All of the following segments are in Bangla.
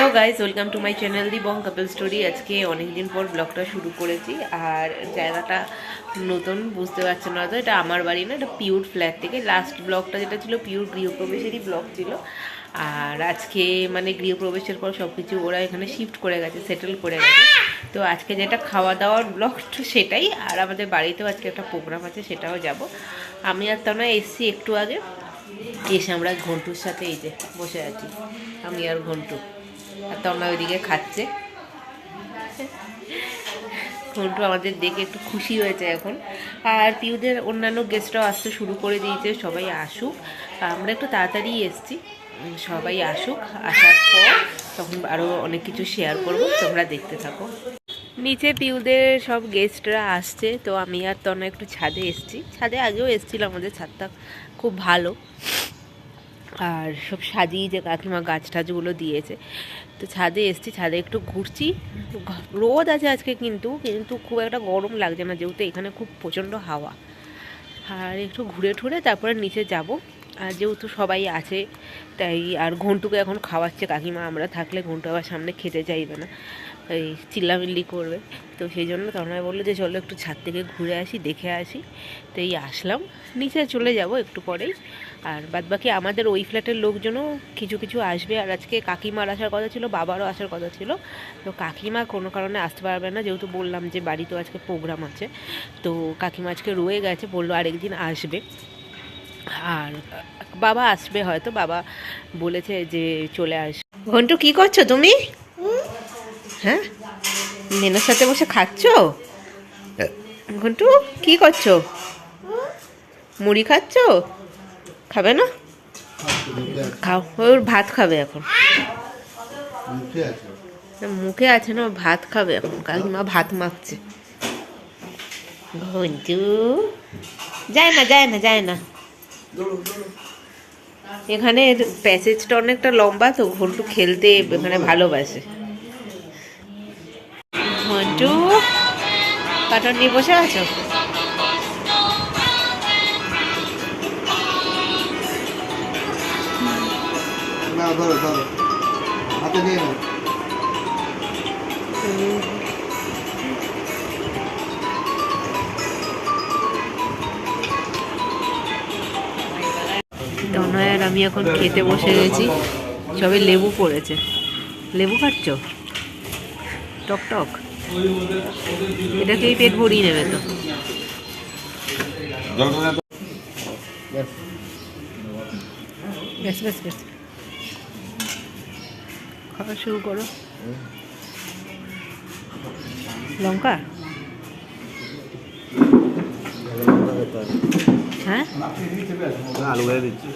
Hello guys, welcome to my channel the Bong couple story. আজকে অনেকদিন পর ব্লগটা শুরু করেছি। আর জায়গাটা নতুন, বুঝতে পারছেন না তো, এটা আমার বাড়ি না, এটা পিওর ফ্ল্যাট থেকে। লাস্ট ব্লগটা যেটা ছিল পিওর গৃহপ্রবেশেরই ব্লগ ছিল। আর আজকে মানে গৃহপ্রবেশের পর সব কিছু ওরা এখানে শিফট করে গেছে, সেটেল করে গেছে। তো আজকে যেটা খাওয়া দাওয়ার ব্লগ সেটাই। আর আমাদের বাড়িতেও আজকে একটা প্রোগ্রাম আছে, সেটাও যাব। আমি আর তনয় এসছি একটু আগে, এসে আমরা ঘন্টুর সাথে এই যে বসে আছি, আমি আর ঘন্টু। আর তন্ময় ওইদিকে খাচ্ছে। ঘন্টু আমাদের দেখে একটু খুশি হয়েছে এখন। আর পিউদের অন্যান্য গেস্টরাও আসতে শুরু করে দিয়েছে, সবাই আসুক। আমরা একটু তাড়াতাড়ি এসছি, সবাই আসুক। আসার পর তখন আরও অনেক কিছু শেয়ার করবো, তোমরা দেখতে থাকো। নিচে পিউদের সব গেস্টরা আসছে, তো আমি আর তন্ময় একটু ছাদে এসছি। ছাদে আগেও এসছিলাম, আমাদের ছাদটা খুব ভালো। আর সব সাজিয়ে যে কাকিমা গাছ টাছগুলো দিয়েছে, তো ছাদে এসছি, ছাদে একটু ঘুরছি। রোদ আছে আজকে, কিন্তু খুব একটা গরম লাগছে না, যেহেতু এখানে খুব প্রচণ্ড হাওয়া। আর একটু ঘুরে ঠুরে তারপরে নিচে যাব। আর যেহেতু সবাই আছে তাই, আর ঘন্টুকে এখন খাওয়াচ্ছে কাকিমা। আমরা থাকলে ঘন্টু আবার সামনে খেতে চাইবে না, এই চিল্লামিল্লি করবে। তো সেই জন্য তনয় বললো যে চলো একটু ছাদ থেকে ঘুরে আসি, দেখে আসি। তো এই আসলাম, নিচে চলে যাব একটু পরেই। আর বাদবাকি আমাদের ওই ফ্ল্যাটের লোকজনও কিছু কিছু আসবে। আর আজকে কাকিমার আসার কথা ছিল, বাবারও আসার কথা ছিল। তো কাকিমা কোনো কারণে আসতে পারবে না, যেহেতু বললাম যে বাড়িতেও আজকে প্রোগ্রাম আছে। তো কাকিমা আজকে রয়ে গেছে, বললো আরেকদিন আসবে। আর বাবা আসবে হয়তো, বাবা বলেছে যে চলে আসবে। ঘন্টু কি করছো তুমি? হ্যাঁ, নেনার সাথে বসে খাচ্ছ? ঘন্টু কি করছো? মুড়ি খাচ্ছ? খাবে না? খাও, ওর ভাত খাবে এখন। মুখে আছে না, ভাত খাবে এখন। কাকিমা ভাত মাখছে। ঘন্টু যায় না, যায় না, যায় না। এখানে প্যাসেজটা অনেকটা লম্বা, তো ঘন্টু খেলতে এখানে ভালোবাসে। ঘন্টু কার্টুন নিয়ে বসে আছো? না, ধরো ধরো, হাতে নিয়ে নাও। তনয় আর আমি এখন খেতে বসে গেছি। সবে লেবু পড়েছে। লেবু খাচ্ছ? টক টক, এটাকেই পেট ভরিয়ে নেবে তো। বেশ বেশ বেশ, খাওয়া শুরু করো। লঙ্কা? হ্যাঁ, আলু গায়ে দিচ্ছি।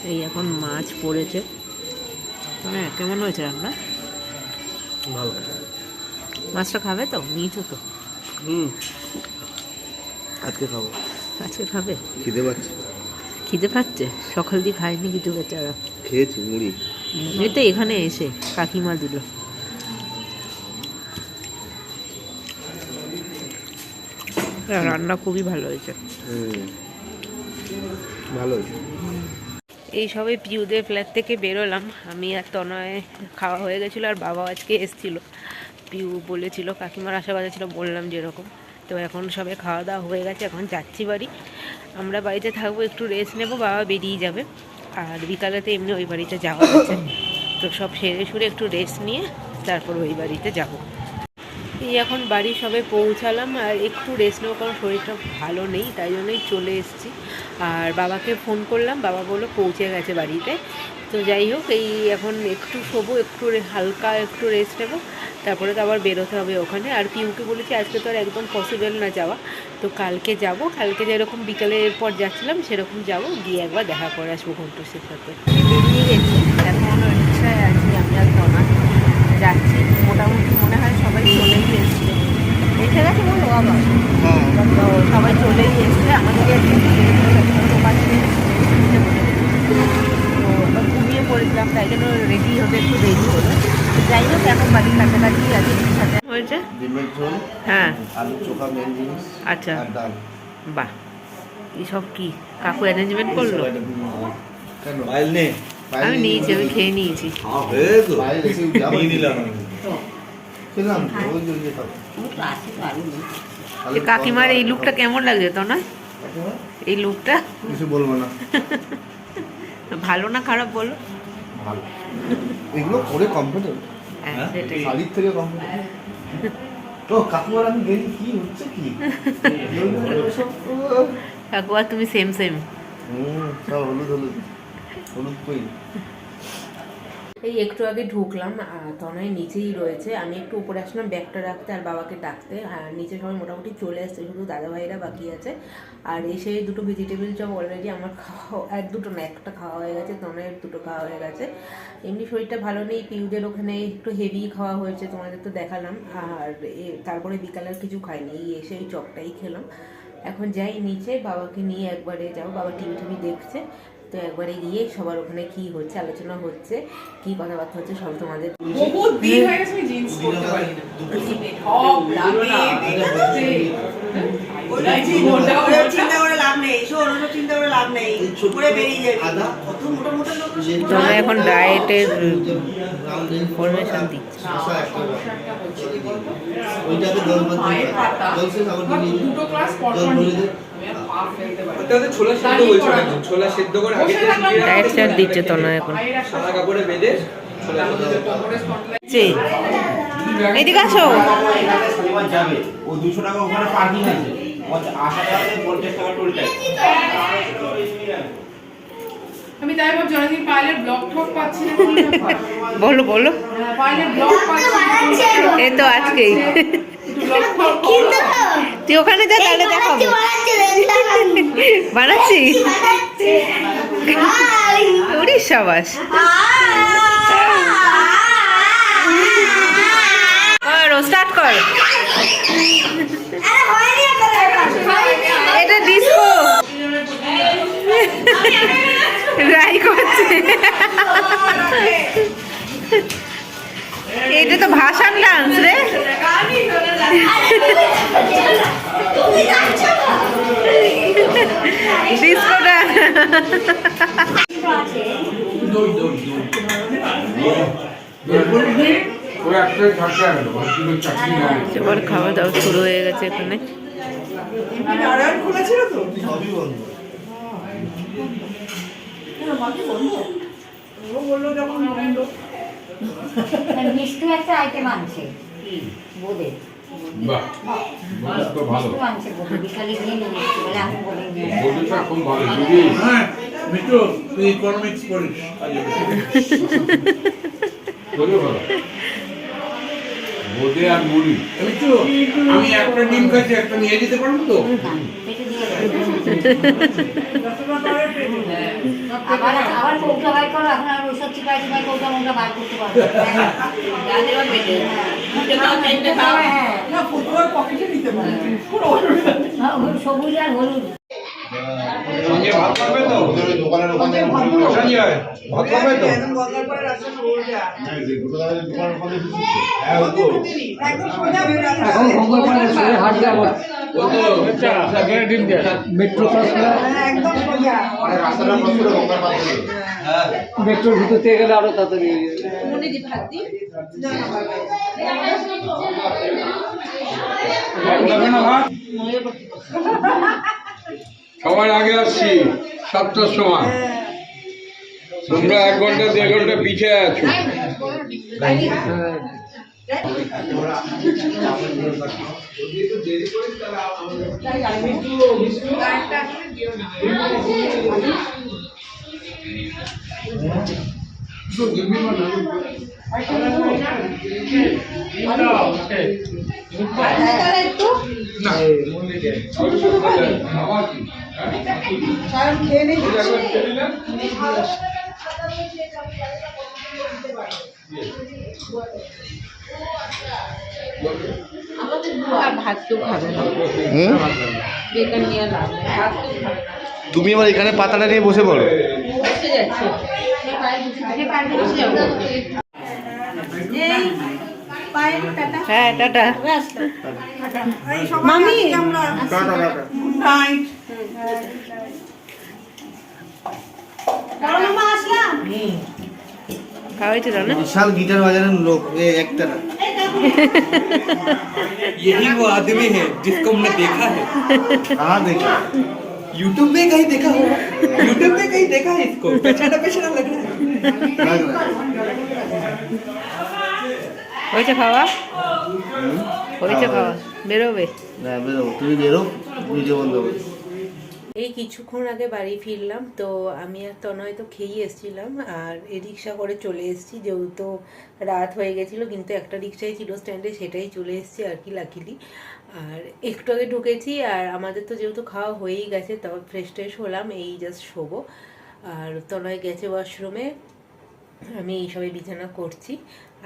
এই এখন মাছ পড়েছে। মানে কেমন হয়েছে রান্না? ভালো। মাছটা খাবে তো? নিয়েছো তো? আজকে খাবো। আজকে খাবে? খিদে পাচ্ছে। খিদে পাচ্ছে? সকাল দিয়ে খায়নি কিছু বেচারা। খেয়েছি মুড়ি। এই তো এখানে এসে কাকিমা দিল। রান্না খুবই ভালো হয়েছে। ভালো হয়েছে। এই সবে পিউদের ফ্ল্যাট থেকে বেরোলাম। আমি আর তনয় খাওয়া হয়ে গেছিলো, আর বাবাও আজকে এসেছিলো। পিউ বলেছিল, কাকিমার আশা কথা ছিল, বললাম যেরকম। তো এখন সবে খাওয়া দাওয়া হয়ে গেছে, এখন যাচ্ছি বাড়ি। আমরা বাড়িতে থাকবো, একটু রেস্ট নেবো, বাবা বেরিয়ে যাবে। আর বিকালেতে এমনি ওই বাড়িতে যাওয়া আছে, তো সব সেরে সুরে একটু রেস্ট নিয়ে তারপর ওই বাড়িতে যাব। এই এখন বাড়ি সবে পৌঁছালাম, আর একটু রেস্ট নেবো, কারণ শরীরটা ভালো নেই, তাই জন্যই চলে এসেছি। আর বাবাকে ফোন করলাম, বাবা বললো পৌঁছে গেছে বাড়িতে। তো যাই হোক, এই এখন একটু শোবো, একটু হালকা একটু রেস্ট নেবো, তারপরে তো আবার বেরোতে হবে ওখানে। আর পিউকে বলেছি আজকে তো আর একদম পসিবল না যাওয়া, তো কালকে যাব। কালকে যেরকম বিকালের পর যাচ্ছিলাম সেরকম যাব, গিয়ে একবার দেখা করে আসবো ঘন্টুর সাথে। বেরিয়ে গেছি, এখন রিক্সায় আছি আমি আর তনা, যাচ্ছি। মোটামুটি মনে হয় সবাই চলেই এসছে। এসে গেছে বলো আবার? তো সবাই চলেই এসছে। আমাদেরকে তো ঘুমিয়ে পড়েছিলাম, তাই জন্য রেডি হতে একটু দেরি হলো। যাই হোক, এখন বাড়ির কাছাকাছি আছি, সাথে হয়েছে? ডিমের ঝোল, হ্যাঁ, আলু চোখা মেন জিনিস, আচ্ছা, আর ডাল। বাহ, এইসব কি কাকু অ্যারেঞ্জমেন্ট করলো? কেন ফাইল নে আমি নিয়েছি, আমি খেয়ে নিয়েছি। হয়ে তো বাইরে এসে যাবো নিয়ে নিলাম খেলাম তো, ওই যে ওই খাবো। এ কাকিমার এই লুকটা কেমন লাগছে তো না? এই লুকটা কিছু বলবো না, ভালো না খারাপ বলো? ভালো। এগুলো করে কমফোর্টেবল, হ্যাঁ, সেটাই। শাড়ির থেকে কমফোর্টেবল। তো কাকুয়ার আমি গেলি কি হচ্ছে কি? কাকু আর তুমি সেম সেম। সব হলুদ হলুদ, হলুদ কই। এই একটু আগে ঢুকলাম, তনয় নিচেই রয়েছে। আমি একটু উপরে আসলাম ব্যাগটা রাখতে আর বাবাকে ডাকতে। আর নিচে সবাই মোটামুটি চলে আসছে, শুধু দাদাভাইরা বাকি আছে। আর এসে দুটো ভেজিটেবল চপ অলরেডি আমার খাওয়া, দুটো না একটা খাওয়া হয়ে গেছে, তনয়ের দুটো খাওয়া হয়ে গেছে। এমনি শরীরটা ভালো নেই, পিউদের ওখানে একটু হেভি খাওয়া হয়েছে, তোমাদের তো দেখালাম। আর তারপরে বিকালের কিছু খাইনি, এই এসে এই চপটাই খেলাম। এখন যাই নিচে, বাবাকে নিয়ে একবারে যাবো, বাবা টিভি টিভি দেখছে, তো একবারে গিয়ে সবার ওখানে কি হচ্ছে, আলোচনা হচ্ছে, কি কথাবার্তা হচ্ছে সব তোমাদের। বহুত দিন হয়ে গেছে আমি জিন্স পরতে পারি না। টপ লাগে দেখতে। ওটা চিন্তা করে লাভ নেই, শোন ওটা চিন্তা করে লাভ নেই, করে বেরিয়ে যাবি। কত মোটা মোটা লোক। তোমরা এখন ডায়েটের ইনফরমেশন দিচ্ছি। ওইটাতে জল বাদ জল শেষ আবার দিয়ে দুটো ক্লাস পর জল পর ভরে দে। পা ফেলতে পারি। ওটাতে ছোলা সিদ্ধ বলছো না, ছোলা সিদ্ধ করে আগে থেকে দিয়ে ডায়েট চার্ট দিচ্ছে তনয় এখন। সাদা কাপড়ে বেঁধে ছোলা চে এইদিকে আসো। শনিবার যাবে, ও 200 টাকা ওখানে পার্কিং আছে, 80 টাকা 50 টাকা টোল ট্যাক্স। আমি তাই ভাবছি অনেকদিন পাইলের ব্লগ ঠক পাচ্ছি না। বলো বলো। পাইলের ব্লগ পাচ্ছি না। এই তো আজকেই ব্লগ ঠক করো। তুই ওখানে যা, তাহলে দেখাবো। বানাচ্ছি ওরে সাবাস। কর, স্টার্ট কর। এটা ডিস্কো রাই করছে। এটা তো ভাষার ডান্স রে। Disco dance. সবার খাওয়া দাওয়া শুরু হয়ে গেছে এখানে। নারায়ণ খোলা ছিল তো? সবই বন্ধ। ও বললো যখন বন্ধ। মিষ্টি একটা আইটেম আনছে বোধে বাহ, তো ভালো। মিষ্টি আনছে বোধে বিকালে গিয়ে নিয়ে এসছে বলে আমি বলে নিয়ে বন্ধুটা এখন ভালো যদি হ্যাঁ মিঠু তুই ইকোনমিক্স পড়িস করে ভালো বোধে আর মুড়ি। মিঠু আমি একটা ডিম খাচ্ছি, একটা নিয়ে যেতে পারবো তো? পেটে দিয়ে আবার আবার কৌটা বাই করো, এখন আর ওইসব চিপাই চিপাই কৌটা মোটা বার করতে পারবো। হ্যাঁ না ফুটবল পকেটে নিতে পারে। কোনো অসুবিধা নেই। সবুজ আর হলুদ। সঞ্জয় ভাত খাবে তো? দোকানের ওখানে সঞ্জয় ভাত খাবে তো? একদম গঙ্গার পরে রাস্তা পড়ে যায়। দোকানের ওখানে হ্যাঁ ও তো একদম সোজা বের রাস্তা। ও তো ডিম দিয়ে মেট্রো হ্যাঁ, একদম সোজা। মানে রাস্তাটা ক্রস করে গঙ্গার পার থেকে। মেট্রোর ভিতর থেকে গেলে আরো তাড়াতাড়ি সবার আগে আসছি 7টার সময়, তোমরা 1 ঘন্টা 1.5 ঘন্টা পিছিয়ে আছো। খেয়ে নেই। ভাত তো খাবে না, বেকার নিয়ে লাভ নেই। ভাত তো খাবে না, তুমি আবার এখানে পাতাটা নিয়ে বসে পড়ো। বসে যাচ্ছে। হ্যাঁ টাটা। এই সবাই আজকে আমরা গুড নাইট। বড় মামা আসলাম। খাওয়া হয়েছে না? বিশাল গিটার বাজানোর লোক একটা না। यही वो आदमी है जिसको हमने देखा है कहाँ देखा? यूट्यूब में कहीं देखा होगा यूट्यूब में कहीं देखा है इसको पहचाना पहचाना लग रहा है लग रहा है। হয়েছে খাওয়া? হয়েছে খাওয়া, বেরোবে? না বেরো, তুমি বেরো, ভিডিও বন্ধ করো। এই কিছুক্ষণ আগে বাড়ি ফিরলাম, তো আমি আর তনয় তো খেয়েই এসেছিলাম, আর এই রিক্সা করে চলে এসেছি, যেহেতু রাত হয়ে গেছিলো, কিন্তু একটা রিক্সাই ছিল স্ট্যান্ডে, সেটাই চলে এসেছি আর কি লাকিলি। আর একটু আগে ঢুকেছি, আর আমাদের তো যেহেতু খাওয়া হয়েই গেছে, তারপর ফ্রেশ ট্রেশ হলাম, এই জাস্ট শোবো। আর তনয় গেছে ওয়াশরুমে, আমি এই সবাই বিছানা করছি।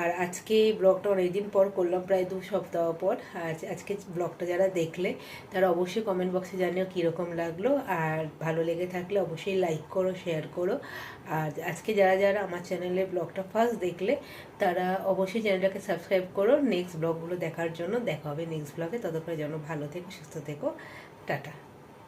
আর আজকে ব্লগটা অনেকদিন পর করলাম, প্রায় 2 সপ্তাহ পর। আর আজকে ব্লগটা যারা দেখলে তারা অবশ্যই কমেন্ট বক্সে জানিও কীরকম লাগলো, আর ভালো লেগে থাকলে অবশ্যই লাইক করো, শেয়ার করো। আর আজকে যারা যারা আমার চ্যানেলে ব্লগটা ফার্স্ট দেখলে তারা অবশ্যই চ্যানেলটাকে সাবস্ক্রাইব করো নেক্সট ব্লগগুলো দেখার জন্য। দেখা হবে নেক্সট ব্লগে, ততক্ষণে যেন ভালো থেকো, সুস্থ থেকো, টাটা।